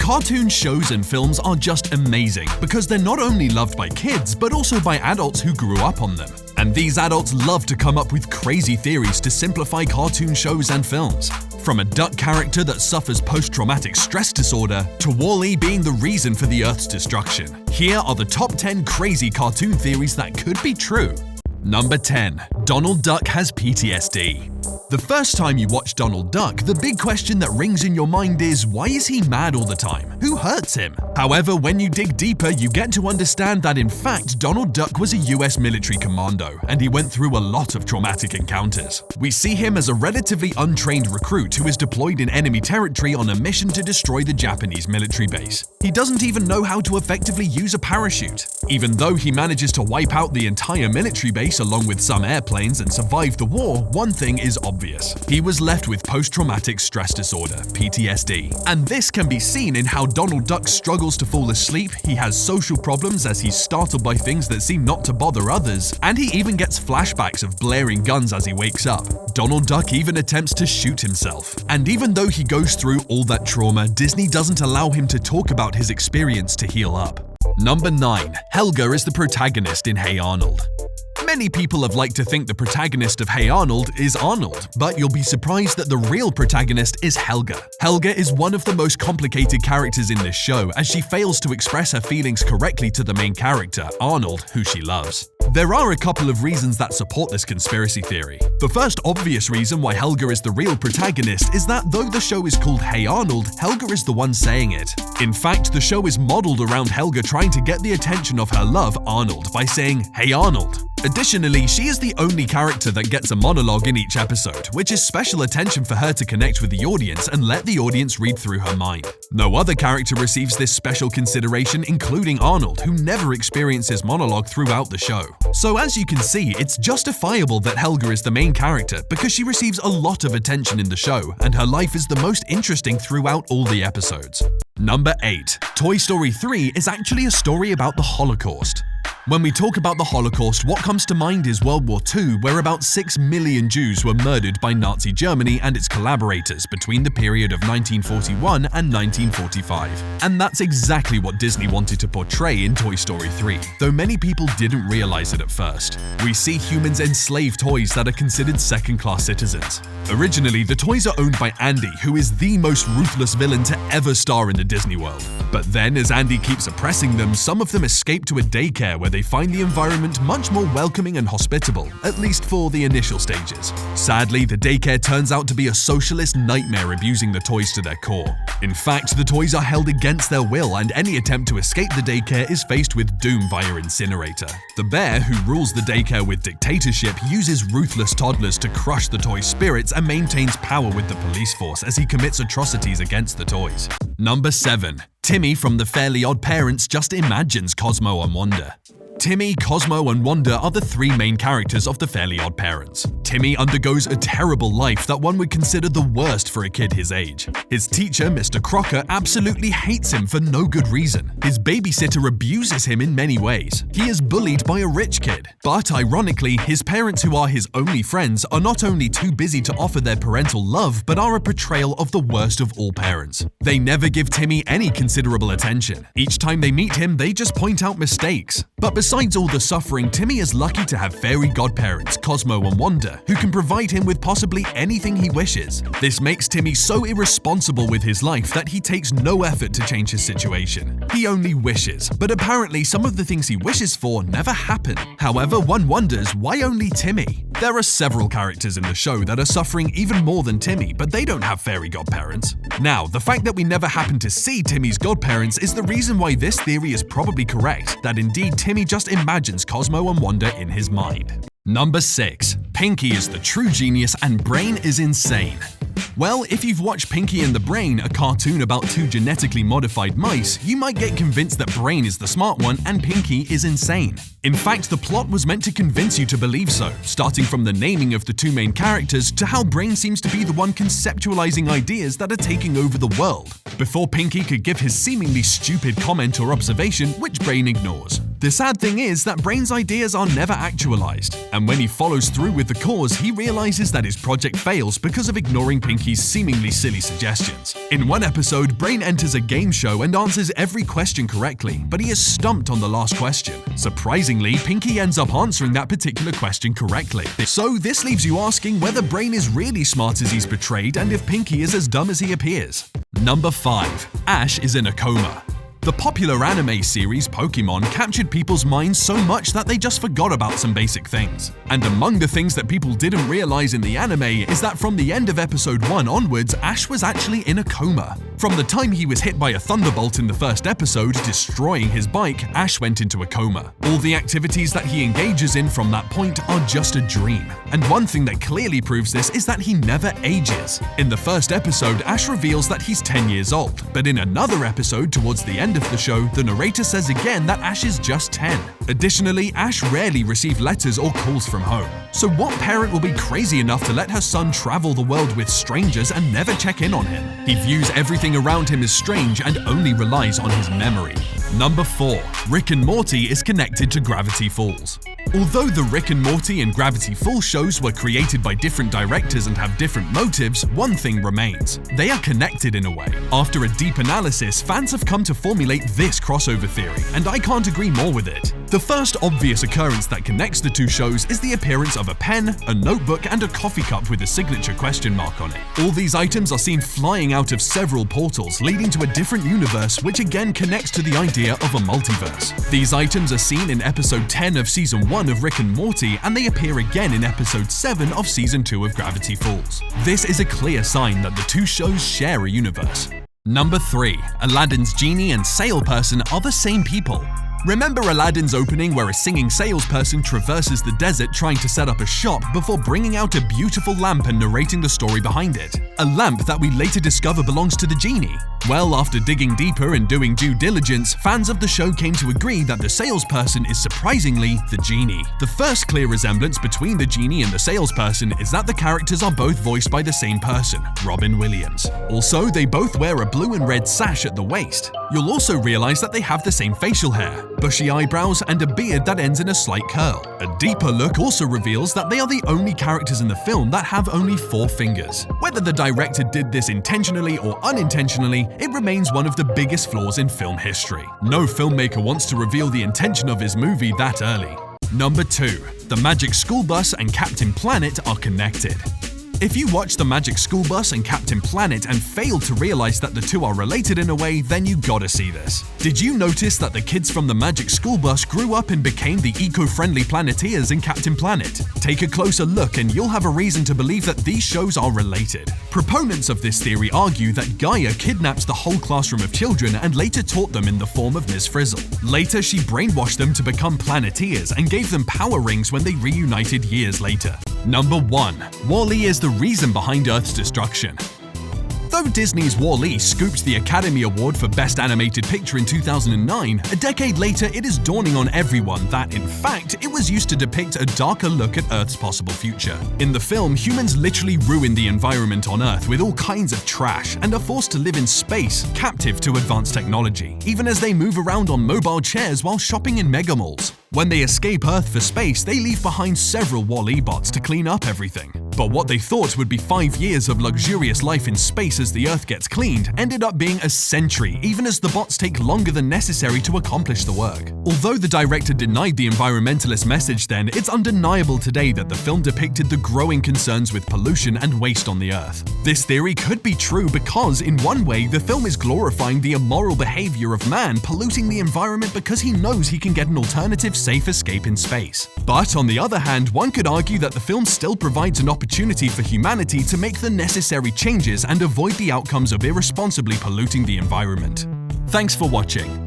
Cartoon shows and films are just amazing because they're not only loved by kids, but also by adults who grew up on them. And these adults love to come up with crazy theories to simplify cartoon shows and films. From a duck character that suffers post-traumatic stress disorder, to Wall-E being the reason for the Earth's destruction. Here are the top 10 crazy cartoon theories that could be true. Number 10. Donald Duck has PTSD. The first time you watch Donald Duck, the big question that rings in your mind is, why is he mad all the time? Who hurts him? However, when you dig deeper, you get to understand that in fact, Donald Duck was a US military commando, and he went through a lot of traumatic encounters. We see him as a relatively untrained recruit who is deployed in enemy territory on a mission to destroy the Japanese military base. He doesn't even know how to effectively use a parachute. Even though he manages to wipe out the entire military base along with some airplanes and survive the war, one thing is obvious. He was left with post-traumatic stress disorder, PTSD. And this can be seen in how Donald Duck struggles to fall asleep, he has social problems as he's startled by things that seem not to bother others, and he even gets flashbacks of blaring guns as he wakes up. Donald Duck even attempts to shoot himself. And even though he goes through all that trauma, Disney doesn't allow him to talk about his experience to heal up. Number 9. Helga is the protagonist in Hey Arnold. Many people have liked to think the protagonist of Hey Arnold is Arnold, but you'll be surprised that the real protagonist is Helga. Helga is one of the most complicated characters in this show, as she fails to express her feelings correctly to the main character, Arnold, who she loves. There are a couple of reasons that support this conspiracy theory. The first obvious reason why Helga is the real protagonist is that though the show is called Hey Arnold, Helga is the one saying it. In fact, the show is modeled around Helga trying to get the attention of her love, Arnold, by saying, "Hey Arnold." Additionally, she is the only character that gets a monologue in each episode, which is special attention for her to connect with the audience and let the audience read through her mind. No other character receives this special consideration, including Arnold, who never experiences monologue throughout the show. So as you can see, it's justifiable that Helga is the main character because she receives a lot of attention in the show, and her life is the most interesting throughout all the episodes. Number 8. Toy Story 3 is actually a story about the Holocaust. When we talk about the Holocaust, what comes to mind is World War II, where about 6 million Jews were murdered by Nazi Germany and its collaborators between the period of 1941 and 1945. And that's exactly what Disney wanted to portray in Toy Story 3, though many people didn't realize it at first. We see humans enslave toys that are considered second-class citizens. Originally, the toys are owned by Andy, who is the most ruthless villain to ever star in the Disney World. But then, as Andy keeps oppressing them, some of them escape to a daycare where they find the environment much more welcoming and hospitable, at least for the initial stages. Sadly, the daycare turns out to be a socialist nightmare, abusing the toys to their core. In fact, the toys are held against their will, and any attempt to escape the daycare is faced with doom via incinerator. The bear, who rules the daycare with dictatorship, uses ruthless toddlers to crush the toys' spirits and maintains power with the police force as he commits atrocities against the toys. Number 7. Timmy from the Fairly Odd Parents just imagines Cosmo and Wanda. Timmy, Cosmo, and Wanda are the 3 main characters of the Fairly Odd Parents. Timmy undergoes a terrible life that one would consider the worst for a kid his age. His teacher, Mr. Crocker, absolutely hates him for no good reason. His babysitter abuses him in many ways. He is bullied by a rich kid. But ironically, his parents, who are his only friends, are not only too busy to offer their parental love, but are a portrayal of the worst of all parents. They never give Timmy any considerable attention. Each time they meet him, they just point out mistakes. But besides all the suffering, Timmy is lucky to have fairy godparents, Cosmo and Wanda, who can provide him with possibly anything he wishes. This makes Timmy so irresponsible with his life that he takes no effort to change his situation. He only wishes, but apparently some of the things he wishes for never happen. However, one wonders, why only Timmy? There are several characters in the show that are suffering even more than Timmy, but they don't have fairy godparents. Now, the fact that we never happen to see Timmy's godparents is the reason why this theory is probably correct, that indeed Timmy just imagines Cosmo and Wanda in his mind. Number 6. Pinky is the true genius and Brain is insane. Well, if you've watched Pinky and the Brain, a cartoon about 2 genetically modified mice, you might get convinced that Brain is the smart one and Pinky is insane. In fact, the plot was meant to convince you to believe so, starting from the naming of the 2 main characters to how Brain seems to be the one conceptualizing ideas that are taking over the world, before Pinky could give his seemingly stupid comment or observation, which Brain ignores. The sad thing is that Brain's ideas are never actualized, and when he follows through with the cause, he realizes that his project fails because of ignoring Pinky's seemingly silly suggestions. In one episode, Brain enters a game show and answers every question correctly, but he is stumped on the last question. Surprisingly, Pinky ends up answering that particular question correctly. So this leaves you asking whether Brain is really smart as he's portrayed and if Pinky is as dumb as he appears. Number 5. Ash is in a coma. The popular anime series Pokémon captured people's minds so much that they just forgot about some basic things. And among the things that people didn't realize in the anime is that from the end of episode 1 onwards, Ash was actually in a coma. From the time he was hit by a thunderbolt in the first episode, destroying his bike, Ash went into a coma. All the activities that he engages in from that point are just a dream. And one thing that clearly proves this is that he never ages. In the first episode, Ash reveals that he's 10 years old, but in another episode towards the end of the show, the narrator says again that Ash is just 10. Additionally, Ash rarely receives letters or calls from home. So what parent will be crazy enough to let her son travel the world with strangers and never check in on him? He views everything around him as strange and only relies on his memory. Number 4. Rick and Morty is connected to Gravity Falls. Although the Rick and Morty and Gravity Falls shows were created by different directors and have different motives, one thing remains. They are connected in a way. After a deep analysis, fans have come to formulate this crossover theory, and I can't agree more with it. The first obvious occurrence that connects the two shows is the appearance of a pen, a notebook, and a coffee cup with a signature question mark on it. All these items are seen flying out of several portals, leading to a different universe, which again connects to the idea of a multiverse. These items are seen in episode 10 of season 1 of Rick and Morty, and they appear again in episode 7 of season 2 of Gravity Falls. This is a clear sign that the two shows share a universe. Number 3. Aladdin's genie and salesperson are the same people. Remember Aladdin's opening where a singing salesperson traverses the desert trying to set up a shop before bringing out a beautiful lamp and narrating the story behind it? A lamp that we later discover belongs to the genie. Well, after digging deeper and doing due diligence, fans of the show came to agree that the salesperson is surprisingly the genie. The first clear resemblance between the genie and the salesperson is that the characters are both voiced by the same person, Robin Williams. Also, they both wear a blue and red sash at the waist. You'll also realize that they have the same facial hair, bushy eyebrows, and a beard that ends in a slight curl. A deeper look also reveals that they are the only characters in the film that have only 4 fingers. Whether the director did this intentionally or unintentionally, it remains one of the biggest flaws in film history. No filmmaker wants to reveal the intention of his movie that early. Number 2. The Magic School Bus and Captain Planet are connected. If you watch The Magic School Bus and Captain Planet and fail to realize that the two are related in a way, then you gotta see this. Did you notice that the kids from the Magic School Bus grew up and became the eco-friendly Planeteers in Captain Planet? Take a closer look and you'll have a reason to believe that these shows are related. Proponents of this theory argue that Gaia kidnapped the whole classroom of children and later taught them in the form of Ms. Frizzle. Later, she brainwashed them to become Planeteers and gave them power rings when they reunited years later. Number 1. WALL-E is the reason behind Earth's destruction. Though Disney's WALL-E scooped the Academy Award for Best Animated Picture in 2009, a decade later it is dawning on everyone that, in fact, it was used to depict a darker look at Earth's possible future. In the film, humans literally ruin the environment on Earth with all kinds of trash and are forced to live in space, captive to advanced technology, even as they move around on mobile chairs while shopping in megamalls. When they escape Earth for space, they leave behind several WALL-E bots to clean up everything. But what they thought would be 5 years of luxurious life in space as the Earth gets cleaned ended up being a century, even as the bots take longer than necessary to accomplish the work. Although the director denied the environmentalist message then, it's undeniable today that the film depicted the growing concerns with pollution and waste on the Earth. This theory could be true because, in one way, the film is glorifying the immoral behavior of man polluting the environment because he knows he can get an alternative safe escape in space. But on the other hand, one could argue that the film still provides an opportunity for humanity to make the necessary changes and avoid the outcomes of irresponsibly polluting the environment. Thanks for watching.